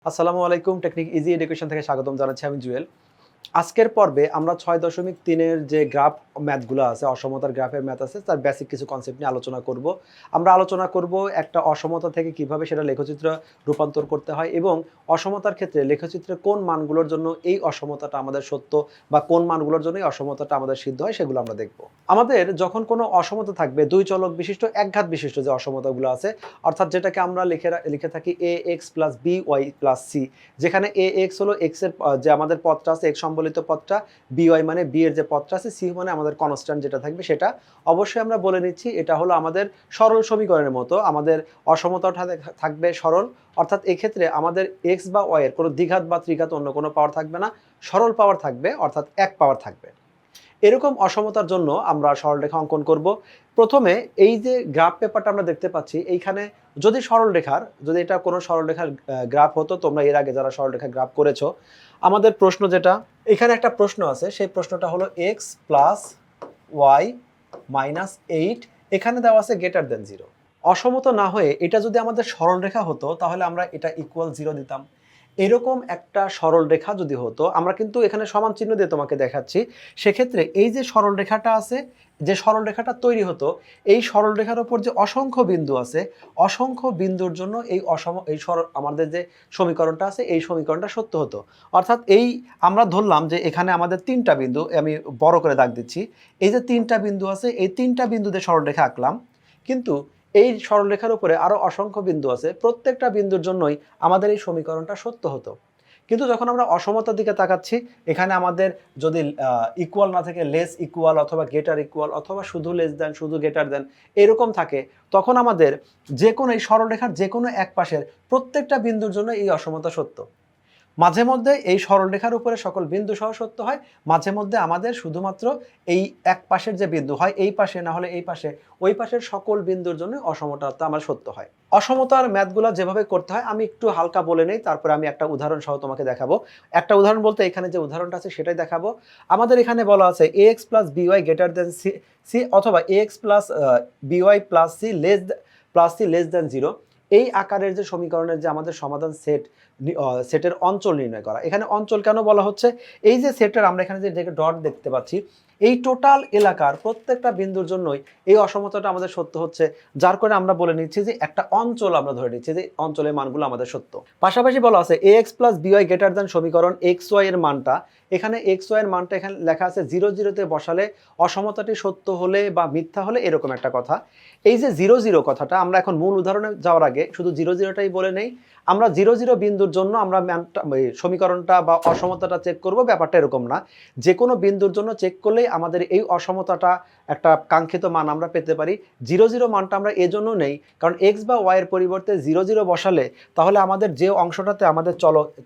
আসসালামু আলাইকুম। Technique easy education থেকে স্বাগতম জানাচ্ছি আমি জুয়েল। আজকের পর্বে আমরা ৬.৩ এর যে গ্রাফ ম্যাথগুলো আছে, অসমতার গ্রাফের ম্যাথ আছে, তার বেসিক কিছু কনসেপ্ট নিয়ে আলোচনা করব। আমরা আলোচনা করব একটা অসমতা থেকে কিভাবে সেটা লেখচিত্রে রূপান্তর করতে হয় এবং অসমতার ক্ষেত্রে লেখচিত্রে কোন মানগুলোর জন্য এই অসমতাটা আমাদের সত্য বা কোন মানগুলোর জন্য এই অসমতাটা আমাদের সিদ্ধ হয় সেগুলো আমরা দেখব। আমাদের যখন কোনো অসমতা থাকবে, দুই চলক বিশিষ্ট একঘাত বিশিষ্ট যে অসমতাগুলো আছে, অর্থাৎ যেটাকে আমরা লিখে থাকি ax plus by plus c, যেখানে ax হলো x এর যে আমাদের পদটা আছে x সম্বলিত পদটা, by মানে b এর যে পদটা আছে, c মানে আমাদের কনস্ট্যান্ট যেটা থাকবে সেটা। অবশ্যই আমরা বলে নিচ্ছি এটা হলো আমাদের সরল সমীকরণের মতো, আমাদের অসমতাটা থাকবে সরল, অর্থাৎ এক্ষেত্রে আমাদের x বা y এর কোনো দ্বিঘাত বা ত্রিঘাত অন্য কোনো পাওয়ার থাকবে না, সরল পাওয়ার থাকবে, অর্থাৎ এক পাওয়ার থাকবে। এরকম অসমতার জন্য আমরা সরলরেখা অঙ্কন করব। প্রথমে এই যে গ্রাফ পেপারটা আমরা দেখতে পাচ্ছি, এইখানে যদি এটা কোনো সরলরেখার গ্রাফ হতো, তোমরা এর আগে যারা সরলরেখার গ্রাফ করেছো, আমাদের প্রশ্ন যেটা এখানে একটা প্রশ্ন আছে, সেই প্রশ্নটা হলো x প্লাস ওয়াই মাইনাস 8, এখানে দেওয়া আছে গ্রেটার দেন 0। অসমতা না হয়ে এটা যদি আমাদের সরলরেখা হতো তাহলে আমরা এটা ইকুয়াল 0 দিতাম। এরকম একটা সরল রেখা যদি হতো, আমরা কিন্তু এখানে সমান চিহ্ন দিয়ে তোমাকে দেখাচ্ছি, সেক্ষেত্রে এই যে সরল রেখাটা আছে, যে সরল রেখাটা তৈরি হতো, এই সরল রেখার উপর যে অসংখ্য বিন্দু আছে, অসংখ্য বিন্দুর জন্য এই সরল আমাদের যে সমীকরণটা আছে, এই সমীকরণটা সত্য হতো। অর্থাৎ আমরা ধরলাম যে এখানে আমাদের 3টা বিন্দু, আমি বড় করে দাগ দিচ্ছি, এই যে 3টা বিন্দু আছে, এই 3টা বিন্দুতে সরল রেখা আঁকলাম, কিন্তু এই সরলরেখার উপরে আরো অসংখ্য বিন্দু আছে, প্রত্যেকটা বিন্দুর জন্যই আমাদের এই সমীকরণটা সত্য হতো। কিন্তু যখন আমরা অসমতার দিকে তাকাচ্ছি, এখানে আমাদের যদি ইকুয়াল না থাকে লেস ইকুয়াল অথবা গ্রেটার ইকুয়াল অথবা শুধু লেস দেন শুধু গ্রেটার দেন এরকম থাকে, তখন আমাদের যে কোনো এই সরলরেখার যে কোনো এক পাশের প্রত্যেকটা বিন্দুর জন্য এই অসমতা সত্য। মাঝে মধ্যে এই সরলরেখার উপরে সকল বিন্দু সহ সত্য হয়, মাঝে মধ্যে আমাদের শুধুমাত্র এই এক পাশের যে বিন্দু হয়, এই পাশে না হলে এই পাশে, ওই পাশের সকল বিন্দুর জন্য অসমতা আমার সত্য হয়। অসমতার ম্যাথগুলো যেভাবে করতে হয় আমি একটু হালকা বলে নেই, তারপরে আমি একটা উদাহরণ সহ তোমাকে দেখাবো। একটা উদাহরণ বলতে এখানে যে উদাহরণটা আছে সেটাই দেখাবো। আমাদের এখানে বলা আছে ax plus B Y greater than C অথবা ax plus B Y plus C less than 0। এই আকারের যে সমীকরণের যে আমাদের সমাধান সেটের অঞ্চল নির্ণয় করা। এখানে অঞ্চল কেন বলা হচ্ছে, এই যে সেটের আমরা এখানে যে ডট দেখতে পাচ্ছি, এই টোটাল এলাকার প্রত্যেকটা বিন্দুর জন্যই এই অসমতাটা আমাদের সত্য হচ্ছে, যার করে আমরা বলে নিচ্ছি যে একটা অঞ্চল আমরা ধরে নিচ্ছি যে অঞ্চলের মানগুলো আমাদের সত্য। পাশাপাশি বলা আছে ax প্লাস বিওয়াই গ্রেটার দেন সমীকরণ xy এর মানটা, এখানে xy এর মানটা এখানে লেখা আছে 0 0 বসালে অসমতাটি সত্য হলে বা মিথ্যা হলে, এরকম একটা কথা। এই যে 0 0 কথাটা, আমরা এখন মূল উদাহরণে যাওয়ার আগে শুধু 0 0টাই বলে নেই। আমরা 0 0 বিন্দুর জন্য আমরা সমীকরণটা বা অসমতাটা চেক করব, ব্যাপারটা এরকম না। যে কোনো বিন্দুর জন্য চেক করলেই আমাদের এই অসমতাটা একটা কাঙ্ক্ষিত মান আমরা পেতে পারি। 0 0 মানটা আমরা এজন্য নেই কারণ এক্স বা ওয়াই এর পরিবর্তে 0 0 বসালে তাহলে আমাদের যে অংশটাতে আমাদের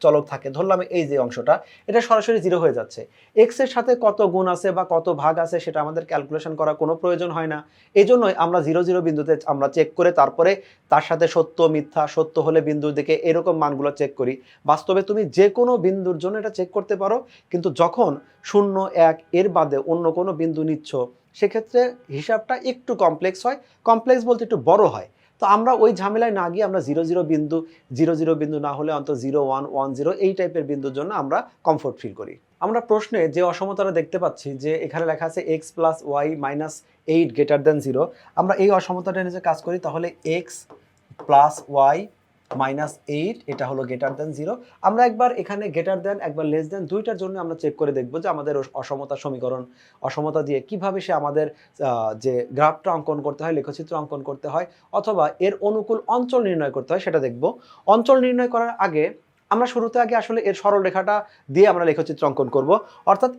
চলক থাকে, ধরলাম এই যে অংশটা, এটা সরাসরি 0 হয়ে যাচ্ছে। এক্স এর সাথে কত গুণ আছে বা কত ভাগ আছে সেটা আমাদের ক্যালকুলেশন করা কোনো প্রয়োজন হয় না। এই জন্যই আমরা 0 0 বিন্দুতে আমরা চেক করে তারপরে তার সাথে সত্য মিথ্যা, সত্য হলে বিন্দু দেখে এরকম মানগুলো চেক করি। বাস্তবে তুমি যে কোনো বিন্দুর জন্য এটা চেক করতে পারো, কিন্তু যখন 0 1 এর বাদে অন্য কোনো বিন্দু নিচ্ছ, সেক্ষেত্রে হিসাবটা একটু কমপ্লেক্স হয়, কমপ্লেক্স বলতে একটু বড় হয়। তো আমরা ওই ঝামেলায় না গিয়ে আমরা 0 0 বিন্দু না হলে অন্তত 0 1 1 0 এই টাইপের বিন্দুর জন্য আমরা কমফোর্ট ফিল করি। আমরা প্রশ্নে যে অসমতাটা দেখতে পাচ্ছি, যে এখানে লেখা আছে x plus Y minus 8 greater than 0, আমরা এই অসমতাটা নিয়ে কাজ করি, তাহলে x প্লাস ওয়াই মাইনাস 8 এটা হলো গ্রেটার দেন 0। আমরা একবার এখানে গ্রেটার দেন একবার লেস দেন দুইটার জন্য আমরা চেক করে দেখবো যে আমাদের অসমতা সমীকরণ, অসমতা দিয়ে কিভাবে সে আমাদের যে গ্রাফটা অঙ্কন করতে হয়, লেখচিত্র অঙ্কন করতে হয়, অথবা এর অনুকূল অঞ্চল নির্ণয় করতে হয় সেটা দেখব। অঞ্চল নির্ণয় করার আগে আমরা শুরুতে আসলে এর সরল রেখাটা দিয়ে আমরা লেখচিত্র অঙ্কন করব। অর্থাৎ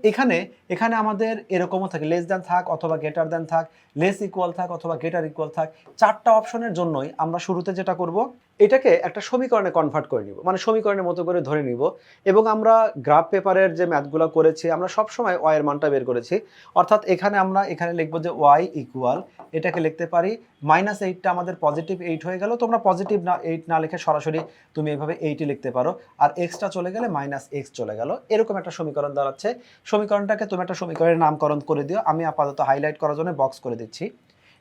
এখানে আমাদের এরকমও থাকে, লেস দেন থাক অথবা গ্রেটার দেন থাক, লেস ইকুয়াল থাক অথবা গ্রেটার ইকুয়াল থাক, চারটা অপশনের জন্যই আমরা শুরুতে যেটা করব, এটাকে একটা সমীকরণে কনভার্ট করে নিব, মানে সমীকরণের মতো করে ধরে নিব। এবং আমরা গ্রাফ পেপারের যে ম্যাথগুলো করেছি আমরা সবসময় ওয়াই এর মানটা বের করেছি। অর্থাৎ এখানে লিখবো যে ওয়াই ইকুয়াল, এটাকে লিখতে পারি -8টা আমাদের পজিটিভ 8 হয়ে গেল। তোমরা পজিটিভ 8 না লিখে সরাসরি তুমি এইভাবে 8ই লিখতে পারো, আর এক্সটা চলে গেলে -x চলে গেল, এরকম একটা সমীকরণ দাঁড়াচ্ছে। সমীকরণটাকে তুমি একটা সমীকরণের নামকরণ করে দিও, আমি আপাতত হাইলাইট করার জন্য বক্স করে দিচ্ছি।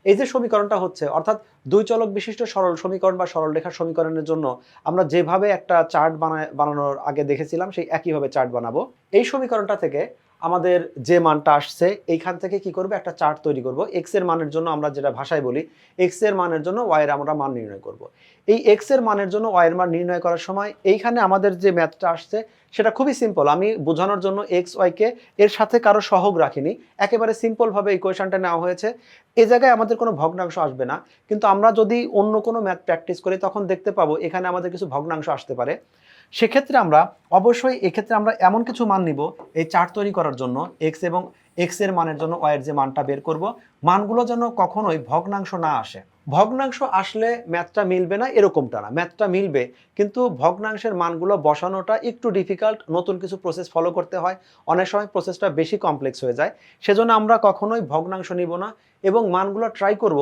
এই যে সমীকরণটা হচ্ছে, অর্থাৎ দুই চলক বিশিষ্ট সরল সমীকরণ বা সরলরেখার সমীকরণের জন্য আমরা যেভাবে একটা চার্ট বানানোর আগে দেখেছিলাম সেই একইভাবে চার্ট বানাবো। এই সমীকরণটা থেকে আমাদের যে মানটা আসছে এইখান থেকে কি করব, একটা চার্ট তৈরি করব। এক্স এর মানের জন্য আমরা যেটা ভাষায় বলি এক্স এর মানের জন্য ওয়াই এর আমরা মান নির্ণয় করব। এই এক্স এর মানের জন্য ওয়াই এর মান নির্ণয় করার সময় এইখানে আমাদের যে ম্যাথটা আসছে সেটা খুবই সিম্পল। আমি বোঝানোর জন্য এক্স ওয়াইকে এর সাথে কারো সহগ রাখিনি, একেবারে সিম্পলভাবে ইকুয়েশনটা নেওয়া হয়েছে। এই জায়গায় আমাদের কোনো ভগ্নাংশ আসবে না, কিন্তু আমরা যদি অন্য কোনো ম্যাথ প্র্যাকটিস করি তখন দেখতে পাবো এখানে আমাদের কিছু ভগ্নাংশ আসতে পারে। সেক্ষেত্রে আমরা অবশ্যই এক্ষেত্রে আমরা এমন কিছু মান নিব এই চার্ট তৈরি করার জন্য এক্স এবং এক্স এর মানের জন্য ওয়াই এর যে মানটা বের করব, মানগুলো যেন কখনোই ভগ্নাংশ না আসে। ভগ্নাংশ আসলে ম্যাথটা মিলবে না এরকমটা না, ম্যাথটা মিলবে, কিন্তু ভগ্নাংশের মানগুলো বসানোটা একটু ডিফিকাল্ট, নতুন কিছু প্রসেস ফলো করতে হয়, অনেক সময় প্রসেসটা বেশি কমপ্লেক্স হয়ে যায়। সেজন্য আমরা কখনোই ভগ্নাংশ নিব না এবং মানগুলো ট্রাই করব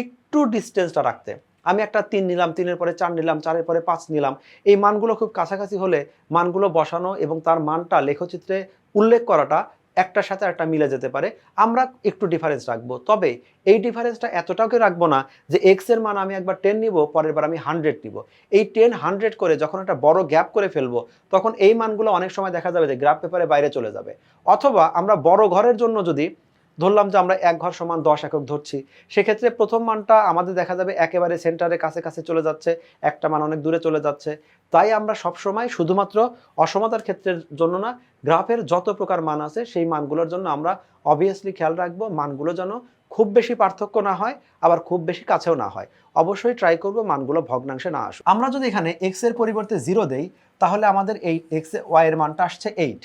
একটু ডিস্টেন্সটা রাখতে। আমি একটা 3 নিলাম, 3-এর পরে 4 নিলাম, 4-এর পরে 5 নিলাম, এই মানগুলো খুব কাছাকাছি হলে মানগুলো বসানো এবং তার মানটা লেখচিত্রে উল্লেখ করাটা একটার সাথে একটা মিলে যেতে পারে। আমরা একটু ডিফারেন্স রাখবো, তবে এই ডিফারেন্সটা এতটাও রাখবো না যে এক্স এর মান আমি একবার 10 নিব, পরের বার আমি 100 নিব। এই 10 100 করে যখন একটা বড় গ্যাপ করে ফেলবো তখন এই মানগুলো অনেক সময় দেখা যাবে যে গ্রাফ পেপারে বাইরে চলে যাবে। অথবা আমরা বড় ঘরের জন্য যদি ধরলাম যে আমরা 1 ঘর সমান 10 একক ধরছি, সেক্ষেত্রে প্রথম মানটা আমাদের দেখা যাবে একেবারে সেন্টারের কাছে চলে যাচ্ছে, একটা মান অনেক দূরে চলে যাচ্ছে। তাই আমরা সবসময় শুধুমাত্র অসমতার ক্ষেত্রের জন্য না, গ্রাফের যত প্রকার মান আছে সেই মানগুলোর জন্য আমরা অবভিয়াসলি খেয়াল রাখবো মানগুলো যেন খুব বেশি পার্থক্য না হয়, আবার খুব বেশি কাছেও না হয়। অবশ্যই ট্রাই করবো মানগুলো ভগ্নাংশে না আসুক। আমরা যদি এখানে এক্স এর পরিবর্তে 0 দেই তাহলে আমাদের এই এক্স ওয়াই এর মানটা আসছে 8।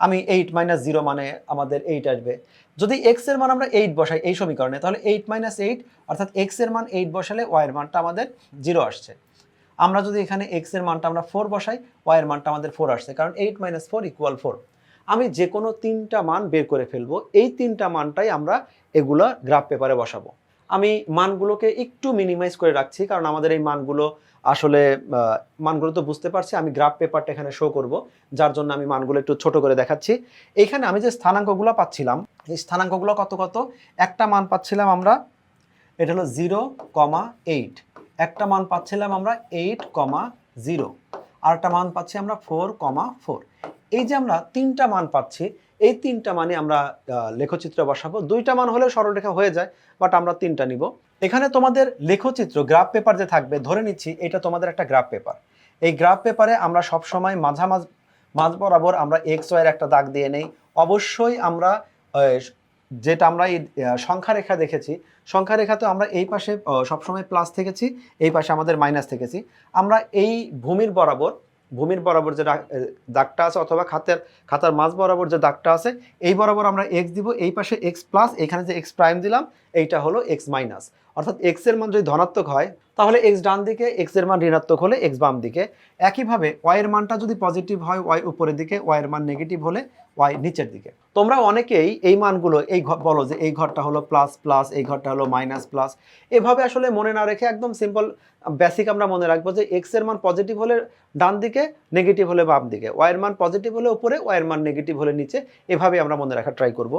আমি 8 - 0 মানে আমাদের 8 আসবে। যদি x এর মান আমরা 8 বসাই এই সমীকরণে তাহলে 8 - 8 অর্থাৎ x এর মান 8 বসালে y এর মানটা আমাদের 0 আসছে। আমরা যদি এখানে x এর মানটা আমরা 4 বসাই y এর মানটা আমাদের 4 আসছে, কারণ 8 - 4 = 4। আমি যে কোনো 3টা মান বের করে ফেলবো, এই 3টা মানটাই আমরা এগুলা গ্রাফ পেপারে বসাবো। আমি মানগুলোকে একটু মিনিমাইজ করে রাখছি কারণ আমাদের এই মানগুলো আসলে মানগুলো তো বুঝতে পারছি, আমি গ্রাফ পেপারটা এখানে শো করব, যার জন্য আমি মানগুলো একটু ছোট করে দেখাচ্ছি। এইখানে আমি যে স্থানাঙ্কগুলো পাচ্ছিলাম এই স্থানাঙ্কগুলো কত কত, একটা মান পাচ্ছিলাম আমরা, এটা হলো 0,8, একটা মান পাচ্ছিলাম আমরা 8,0, আর একটা মান পাচ্ছি আমরা 4,4। এই যে আমরা 3টা মান পাচ্ছি, এই 3টা মানে আমরা লেখচিত্র বসাবো। 2টা মান হলেও সরলরেখা হয়ে যায়, বাট আমরা 3টা নিব। এখানে তোমাদের লেখচিত্র গ্রাফ পেপার যে থাকবে, ধরে নিচ্ছি এটা তোমাদের একটা গ্রাফ পেপার। এই গ্রাফ পেপারে আমরা সবসময় মাঝ বরাবর আমরা এক্স ওয়াই এর একটা দাগ দিয়ে নেই। অবশ্যই আমরা যেটা আমরা এই সংখ্যা রেখা দেখেছি, সংখ্যা রেখাতে আমরা এই পাশে সবসময় প্লাস থেকেছি, এই পাশে আমাদের মাইনাস থেকেছি। আমরা এই ভূমির বরাবর যে দাগটা আছে অথবা খাতার মাঝ বরাবর যে দাগটা আছে এই বরাবর আমরা এক্স দিব, এই পাশে এক্স প্লাস, এখানে যে এক্স প্রাইম দিলাম এইটা হলো এক্স মাইনাস। অর্থাৎ এক্স এর মান যদি ধনাত্মক হয় তাহলে এক্স ডান দিকে, এক্স এর মান ঋণাত্মক হলে এক্স বাম দিকে। একইভাবে ওয়াই এর মানটা যদি পজিটিভ হয় ওয়াই উপরের দিকে, ওয়াই এর মান নেগেটিভ হলে ওয়াই নিচের দিকে। তোমরা অনেকেই এই মানগুলো বলো যে এই ঘরটা হলো প্লাস প্লাস, এই ঘরটা হলো মাইনাস প্লাস, এভাবে আসলে মনে না রেখে একদম সিম্পল বেসিক আমরা মনে রাখবো যে এক্স এর মান পজিটিভ হলে ডান দিকে, নেগেটিভ হলে বাম দিকে, ওয়াই এর মান পজিটিভ হলে উপরে, ওয়াই এর মান নেগেটিভ হলে নিচে। এভাবে আমরা মনে রাখার ট্রাই করব।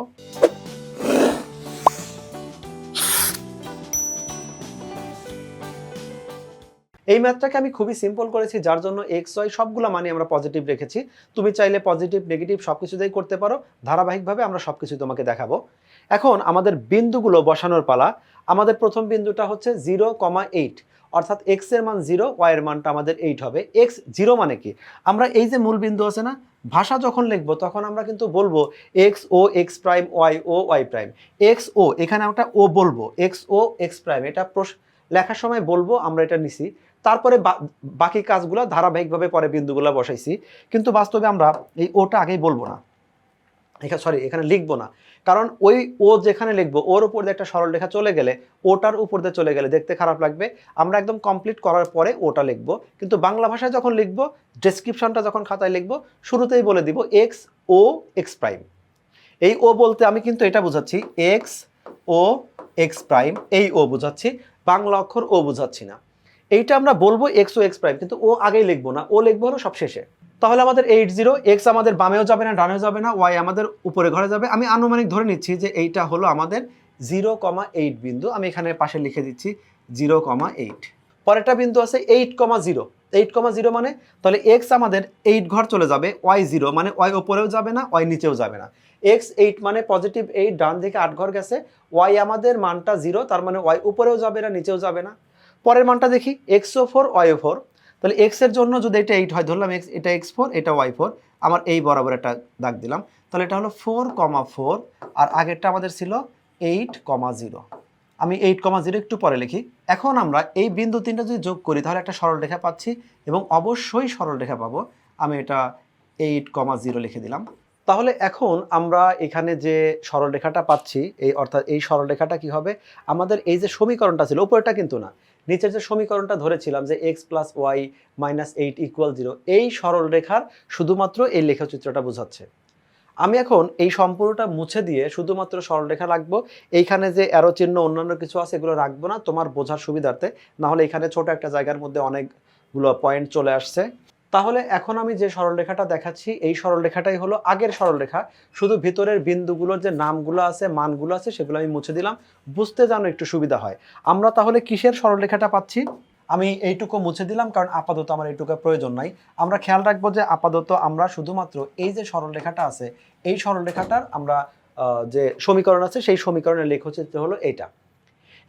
এই ম্যাথটাকে আমি খুবই সিম্পল করেছি, যার জন্য এক্স ওয়াই সবগুলো মানে আমরা পজিটিভ রেখেছি। তুমি চাইলে পজিটিভ নেগেটিভ সব কিছুতেই করতে পারো, ধারাবাহিকভাবে আমরা সব কিছু তোমাকে দেখাবো। এখন আমাদের বিন্দুগুলো বসানোর পালা। আমাদের প্রথম বিন্দুটা হচ্ছে 0,8, অর্থাৎ এক্স এর মান 0, ওয়াই এর মানটা আমাদের 8 হবে। এক্স 0 মানে কি, আমরা এই যে মূল বিন্দু আছে না, ভাষা যখন লিখবো তখন আমরা কিন্তু বলবো এক্স ও এক্স প্রাইম, ওয়াই ও ওয়াই প্রাইম। এক্স ও এখানে আমরা ও বলবো, এক্স ও এক্স প্রাইম, এটা লেখার সময় বলবো, আমরা এটা নিছি। তারপরে বাকি কাজগুলো ধারাবাহিকভাবে পরে বিন্দুগুলো বসাইছি, কিন্তু বাস্তবে আমরা এই ওটা আগেই বলবো না, এখানে লিখবো না, কারণ ওই ও যেখানে লিখবো ওর উপর দিয়ে একটা সরল রেখা চলে গেলে, ওটার উপর দিয়ে চলে গেলে দেখতে খারাপ লাগবে। আমরা একদম কমপ্লিট করার পরে ওটা লিখবো, কিন্তু বাংলা ভাষায় যখন লিখবো, ডেসক্রিপশনটা যখন খাতায় লিখবো শুরুতেই বলে দিব এক্স ও এক্স প্রাইম। এই ও বলতে আমি কিন্তু এটা বোঝাচ্ছি এক্স ও এক্স প্রাইম, এই ও বোঝাচ্ছি, বাংলা অক্ষর ও বোঝাচ্ছি না। এইটা আমরা বলবো এক্স ও এক্স প্রাইম, কিন্তু ও আগেই লিখবো না, ও লিখবো হলো সব শেষে। তাহলে আমাদের 80, এক্স আমাদের বামেও যাবে না ডানেও যাবে না, ওয়াই আমাদের উপরে ঘরে যাবে। আমি আনুমানিক ধরে নিচ্ছি যে এইটা হলো আমাদের 0,8 বিন্দু, আমি এখানে পাশে লিখে দিচ্ছি 0,8। পরেরটা বিন্দু আছে 8,0। 8,0 মানে তাহলে এক্স আমাদের 8 ঘর চলে যাবে, ওয়াই 0 মানে ওয়াই ওপরেও যাবে না, ওয়াই নিচেও যাবে না। এক্স 8 মানে পজিটিভ 8, ডান দিকে 8 ঘর গেছে। ওয়াই আমাদের মানটা 0, তার মানে ওয়াই উপরেও যাবে না, নিচেও যাবে না। পরের মানটা দেখি এক্সও 4, ওয়াইও 4। তাহলে এক্স এর জন্য যদি এটা 8 হয়, ধরলাম এক্স, এটা x4, এটা y4, আমার এই বরাবর একটা দাগ দিলাম। তাহলে এটা হলো 4,4, আর আগেরটা আমাদের ছিল 8,0। আমি 8,0 একটু পরে লিখি। এখন আমরা এই বিন্দু তিনটা যদি যোগ করি তাহলে একটা সরলরেখা পাচ্ছি, এবং অবশ্যই সরলরেখা পাবো। আমি এটা 8,0 লিখে দিলাম। তাহলে এখন আমরা এখানে যে সরলরেখাটা পাচ্ছি, এই অর্থাৎ এই সরলরেখাটা কি হবে, আমাদের এই যে সমীকরণটা ছিল, উপরেরটা কিন্তু না, নিচের যে সমীকরণটা ধরেছিলাম যে x + y - 8 = 0, এই সরলরেখার শুধুমাত্র এই লেখচিত্রটা বোঝাচ্ছে। আমি এখন এই সম্পূর্ণটা মুছে দিয়ে শুধুমাত্র সরলরেখা রাখবো। এইখানে যে অ্যারো চিহ্ন অন্যান্য কিছু আছে এগুলো রাখবো না, তোমার বোঝার সুবিধার্থে। না হলে এখানে ছোট একটা জায়গার মধ্যে অনেকগুলো পয়েন্ট চলে আসছে। তাহলে এখন আমি যে সরলরেখাটা দেখাচ্ছি, এই সরলরেখাটাই হলো আগের সরলরেখা। শুধু ভিতরের বিন্দুগুলোর যে নামগুলো আছে, মানগুলো আছে, সেগুলো আমি মুছে দিলাম, বুঝতে যেন একটু সুবিধা হয়। আমরা তাহলে কিসের সরলরেখাটা পাচ্ছি? আমি এইটুকু মুছে দিলাম, কারণ আপাতত আমার এইটুকু প্রয়োজন নাই। আমরা খেয়াল রাখবো যে আপাতত আমরা শুধুমাত্র এই যে সরলরেখাটা আছে, এই সরলরেখাটার আমরা যে সমীকরণ আছে, সেই সমীকরণের লেখচিত্র হলো এইটা।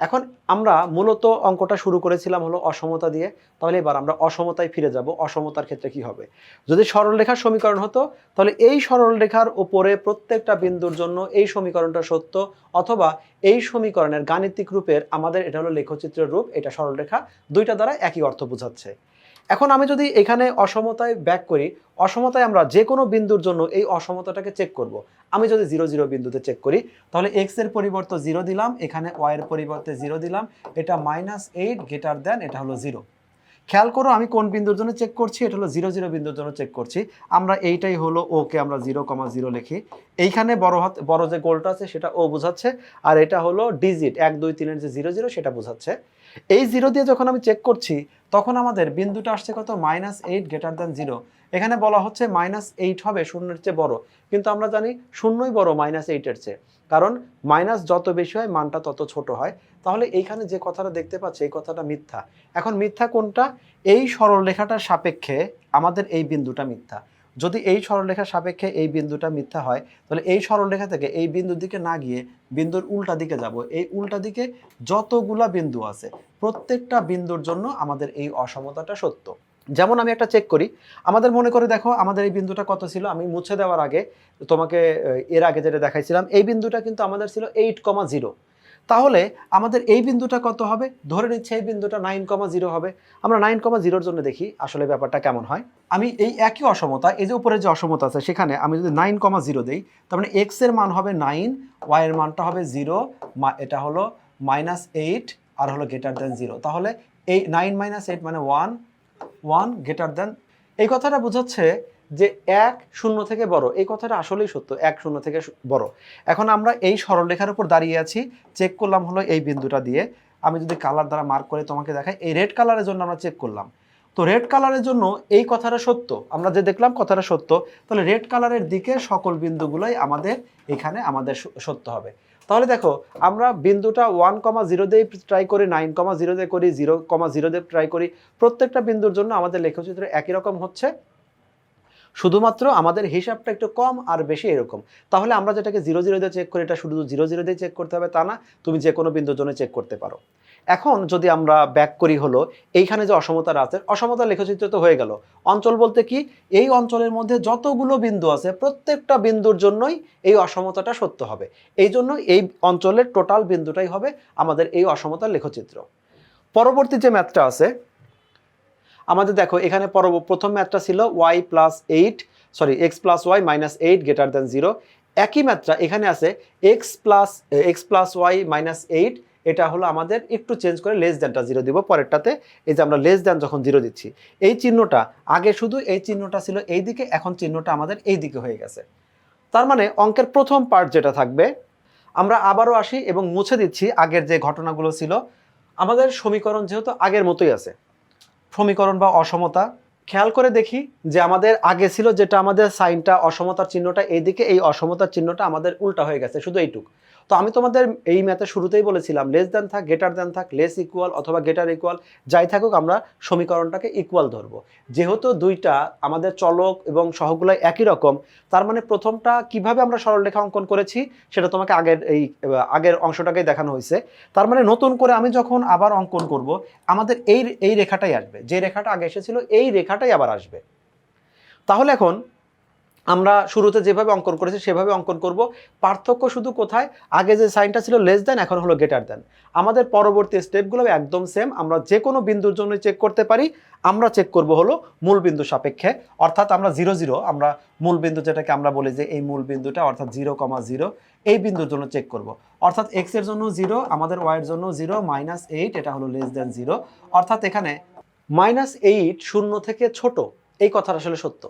এখন আমরা মূলত অঙ্কটা শুরু করেছিলাম হলো অসমতা দিয়ে। তাহলে এবার আমরা অসমতায় ফিরে যাব। অসমতার ক্ষেত্রে কি হবে? যদি সরলরেখার সমীকরণ হতো, তাহলে এই সরলরেখার উপরে প্রত্যেকটা বিন্দুর জন্য এই সমীকরণটা সত্য, অথবা এই সমীকরণের গাণিতিক রূপের আমাদের এটা হলো লেখচিত্রের রূপ, এটা সরলরেখা, দুইটা দ্বারা একই অর্থ বোঝাচ্ছে। এখন আমি যদি এখানে অসমতায় ব্যাক করি, অসমতায় আমরা যে কোনো বিন্দুর জন্য এই অসমতাটাকে চেক করব। আমি যদি 0, 0 বিন্দুতে চেক করি, তাহলে x এর পরিবর্তে 0 দিলাম, এখানে y এর পরিবর্তে 0 দিলাম, এটা -8 গ্রেটার দেন, এটা হলো 0। খেয়াল করো আমি কোন বিন্দুর জন্য চেক করছি, এটা হলো 0, 0 বিন্দুর জন্য চেক করছি। আমরা এইটাই হলো ওকে আমরা 0,0 লিখি। এইখানে বড় যে গোলটা আছে সেটা ও বোঝাচ্ছে, আর এটা হলো ডিজিট 1, 2, 3 এর যে 0, 0 সেটা বোঝাচ্ছে। এই 0 দিয়ে যখন আমি চেক করছি, তখন আমাদের বিন্দুটা আসছে কত, -8 গ্রেটার দেন 0। এখানে বলা হচ্ছে -8 হবে শূন্যের চেয়ে বড়, কিন্তু আমরা জানি শূন্যই বড় -8 এর চেয়ে, কারণ মাইনাস যত বেশি হয় মানটা তত ছোট হয়। তাহলে এইখানে যে কথাটা দেখতে পাচ্ছি এই কথাটা মিথ্যা। এখন মিথ্যা কোনটা? এই সরলরেখাটার সাপেক্ষে আমাদের এই বিন্দুটা মিথ্যা। যদি এই সরলরেখার সাপেক্ষে এই বিন্দুটা মিথ্যা হয়, তাহলে এই সরলরেখা থেকে এই বিন্দুর দিকে না গিয়ে বিন্দুর উল্টা দিকে যাব। এই উল্টা দিকে যতগুলা বিন্দু আছে প্রত্যেকটা বিন্দুর জন্য আমাদের এই অসমতাটা সত্য। যেমন আমি একটা চেক করি, আমাদের মনে করে দেখো আমাদের এই বিন্দুটা কত ছিল, আমি মুছে দেওয়ার আগে তোমাকে এর আগে যেটা দেখাইছিলাম, এই বিন্দুটা কিন্তু আমাদের ছিল 8,0। তাহলে আমাদের এই বিন্দুটা কত হবে? ধরে নিচ্ছে এই বিন্দুটা 9,0 হবে। আমরা 9,0 জন্য দেখি আসলে ব্যাপারটা কেমন হয়। আমি এই একই অসমতা, এই যে উপরে যে অসমতা আছে সেখানে আমি যদি 9,0 দেই, তার মানে x এর মান হবে 9, y এর মানটা হবে 0, এটা হলো -8 আর হলো গ্রেটার দেন 0। তাহলে এই 9 - 8 মানে 1, 1 গ্রেটার দেন। এই কথাটা বোঝাচ্ছে যে 1 0 থেকে বড়। এই কথাটা আসলেই সত্য, 1 0 থেকে বড়। এখন আমরা এই সরলরেখার উপর দাঁড়িয়ে আছি, চেক করলাম হলো এই বিন্দুটা দিয়ে। আমি যদি কালার দ্বারা মার্ক করে তোমাকে দেখাই, এই রেড কালারের জন্য আমরা চেক করলাম। তো রেড কালারের জন্য এই কথাটা সত্য, আমরা যে দেখলাম কথাটা সত্য। তাহলে রেড কালারের দিকে সকল বিন্দুগুলোই আমাদের এখানে আমাদের সত্য হবে। তাহলে দেখো আমরা বিন্দুটা 1,0 দিয়ে ট্রাই করি, 9,0 দিয়ে করি, 0,0 দিয়ে ট্রাই করি, প্রত্যেকটা বিন্দুর জন্য আমাদের লেখচিত্র একই রকম হচ্ছে, শুধুমাত্র আমাদের হিসাবটা একটু কম আর বেশি এরকম। তাহলে আমরা যেটাকে 0, 0 দিয়ে চেক করি, এটা শুধু 0, 0 দিয়ে চেক করতে হবে তা না, তুমি যে কোনো বিন্দুর জন্য চেক করতে পারো। এখন যদি আমরা ব্যাক করি হলো এইখানে যে অসমতাটা আছে, অসমতার লেখচিত্র তো হয়ে গেল। অঞ্চল বলতে কি, এই অঞ্চলের মধ্যে যতগুলো বিন্দু আছে প্রত্যেকটা বিন্দুর জন্যই এই অসমতাটা সত্য হবে। এই জন্য এই অঞ্চলের টোটাল বিন্দুটাই হবে আমাদের এই অসমতার লেখচিত্র। পরবর্তী যে ম্যাথটা আছে আমাদের, দেখো এখানে প্রথম ম্যাথটা ছিল x + y - 8 গ্রেটার দেন 0। একই ম্যাথটা এখানে আছে x + y - 8, এটা হলো আমাদের একটু চেঞ্জ করে লেস দ্যানটা 0 দিব পরেরটাতে। এই যে আমরা লেস দ্যান যখন 0 দিচ্ছি, এই চিহ্নটা আগে শুধু এই চিহ্নটা ছিল এই দিকে, এখন চিহ্নটা আমাদের এই দিকে হয়ে গেছে। তার মানে অঙ্কের প্রথম পার্ট যেটা থাকবে, আমরা আবারও আসি এবং মুছে দিচ্ছি আগের যে ঘটনাগুলো ছিল। আমাদের সমীকরণ যেহেতু আগের মতোই আছে, সমীকরণ বা অসমতা খেয়াল করে দেখি যে আমাদের আগে ছিল যেটা আমাদের সাইনটা, অসমতার চিহ্নটা এইদিকে, এই অসমতার চিহ্নটা আমাদের উল্টা হয়ে গেছে শুধু এইটুক। তো আমি তোমাদের এই ম্যাথে শুরুতেই বলেছিলাম লেস দ্যান থাক, গ্রেটার দ্যান থাক, লেস ইকুয়াল অথবা গ্রেটার ইকুয়াল, যাই থাকুক আমরা সমীকরণটাকে ইকুয়াল ধরবো। যেহেতু দুইটা আমাদের চলক এবং সহগুলো একই রকম, তার মানে প্রথমটা কিভাবে আমরা সরলরেখা অঙ্কন করেছি সেটা তোমাকে আগের অংশটাকেই দেখানো হয়েছে। তার মানে নতুন করে আমি যখন আবার অঙ্কন করব, আমাদের এই রেখাটাই আসবে, যে রেখাটা আগে এসেছিল এই রেখাটাই আবার আসবে। তাহলে এখন আমরা শুরুতে যেভাবে অঙ্কন করেছি সেভাবে অঙ্কন করব। পার্থক্য শুধু কোথায়, আগে যে সাইনটা ছিল লেস দেন, এখন হলো গ্রেটার দেন। আমাদের পরবর্তী স্টেপগুলো একদম সেম, আমরা যে কোনো বিন্দুর জন্য চেক করতে পারি। আমরা চেক করব হলো মূল বিন্দু সাপেক্ষে, অর্থাৎ আমরা 0 0, আমরা মূল বিন্দু যেটাকে আমরা বলি যে এই মূল বিন্দুটা অর্থাৎ 0,0 এই বিন্দুর জন্য চেক করব। অর্থাৎ x এর জন্য 0, আমাদের y এর জন্য 0, -8 এটা হলো লেস দেন 0। অর্থাৎ এখানে -8 শূন্য থেকে ছোট, এই কথাটা আসলে সত্য।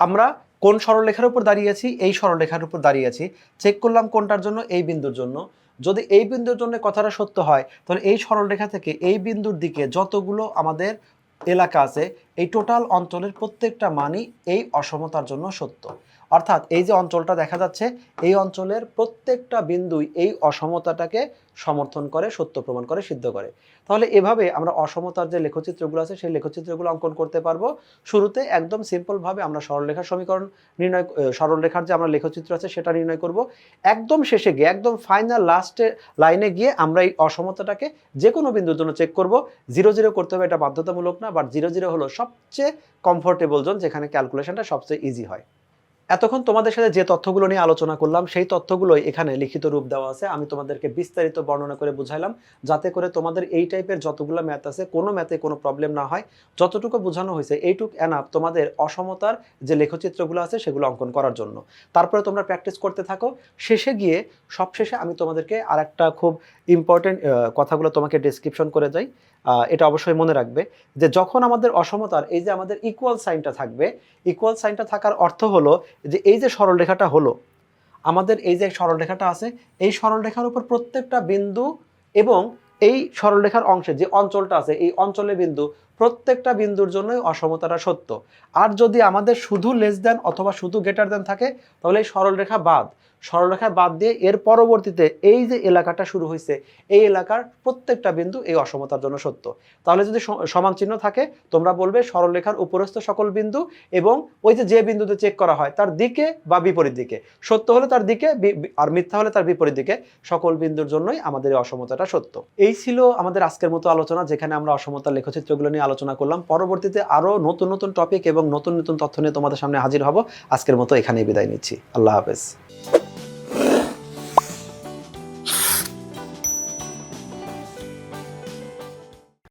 আমরা কোন সরলরেখার উপর দাঁড়িয়েছি, এই সরলরেখার উপর দাঁড়িয়েছি। চেক করলাম কোনটার জন্য, এই বিন্দুর জন্য। যদি এই বিন্দুর জন্য কথাটা সত্য হয়, তাহলে এই সরলরেখা থেকে এই বিন্দুর দিকে যতগুলো আমাদের এলাকা আছে, এই টোটাল অঞ্চলের প্রত্যেকটা মানই এই অসমতার জন্য সত্য। অর্থাৎ এই যে অঞ্চলটা দেখা যাচ্ছে, এই অঞ্চলের প্রত্যেকটা বিন্দুই এই অসমতাটাকে সমর্থন করে, সত্য প্রমাণ করে, সিদ্ধ করে। তাহলে এভাবে আমরা অসমতার যে লেখচিত্রগুলো আছে সেই লেখচিত্রগুলো অঙ্কন করতে পারবো। শুরুতে একদম সিম্পলভাবে আমরা সরলরেখার সমীকরণ নির্ণয়, সরলরেখার যে আমরা লেখচিত্র আছে সেটা নির্ণয় করব। একদম শেষে গিয়ে, একদম ফাইনাল লাস্টে লাইনে গিয়ে আমরা এই অসমতাটাকে যে কোনো বিন্দুর জন্য চেক করব। 0 0 করতে হবে এটা বাধ্যতামূলক না, বাট 0 0 হলো সবচেয়ে কমফোর্টেবল জোন, যেখানে ক্যালকুলেশনটা সবচেয়ে ইজি হয়। এতক্ষণ তোমাদের সাথে যে তথ্যগুলো নিয়ে আলোচনা করলাম সেই তথ্যগুলোই এখানে লিখিত রূপ দেওয়া আছে। আমি তোমাদেরকে বিস্তারিত বর্ণনা করে বুঝাইলাম, যাতে করে তোমাদের এই টাইপের যতগুলো ম্যাথ আছে কোনো ম্যাথে কোনো প্রবলেম না হয়। যতটুকু বোঝানো হয়েছে এইটুক এনাফ তোমাদের অসমতার যে লেখচিত্রগুলো আছে সেগুলো অঙ্কন করার জন্য। তারপরে তোমরা প্র্যাকটিস করতে থাকো। শেষে গিয়ে সবশেষে আমি তোমাদেরকে আর একটা খুব ইম্পর্টেন্ট কথাগুলো তোমাকে ডেসক্রিপশন করে যাই। এটা অবশ্যই মনে রাখবে যে যখন আমাদের অসমতার এই যে আমাদের ইকুয়াল সাইনটা থাকবে, ইকুয়াল সাইনটা থাকার অর্থ হলো যে এই যে সরলরেখাটা হলো, আমাদের এই যে সরলরেখাটা আছে, এই সরলরেখার উপর প্রত্যেকটা বিন্দু এবং এই সরলরেখার অংশে যে অঞ্চলটা আছে এই অঞ্চলের বিন্দু, প্রত্যেকটা বিন্দুর জন্যই অসমতাটা সত্য। আর যদি আমাদের শুধু লেস দেন অথবা শুধু গ্রেটার দেন থাকে, তাহলে এই সরলরেখা বাদ দিয়ে এর পরবর্তীতে এই যে এলাকাটা শুরু হয়েছে এই এলাকার প্রত্যেকটা বিন্দু এই অসমতার জন্য সত্য। তাহলে যদি সমান চিহ্ন থাকে তোমরা বলবে সরলরেখার উপরস্থ সকল বিন্দু এবং ওই যে বিন্দুতে চেক করা হয় তার দিকে বা বিপরীত দিকে, সত্য হলে তার দিকে আর মিথ্যা হলে তার বিপরীত দিকে, সকল বিন্দুর জন্যই আমাদের এই অসমতাটা সত্য। এই ছিল আমাদের আজকের মতো আলোচনা, যেখানে আমরা অসমতার লেখচিত্রগুলো নিয়ে আলোচনা করলাম। পরবর্তীতে আরো নতুন নতুন টপিক এবং নতুন নতুন তথ্য নিয়ে তোমাদের সামনে হাজির হব। আজকের মতো এখানেই বিদায় নিচ্ছি। আল্লাহ হাফেজ।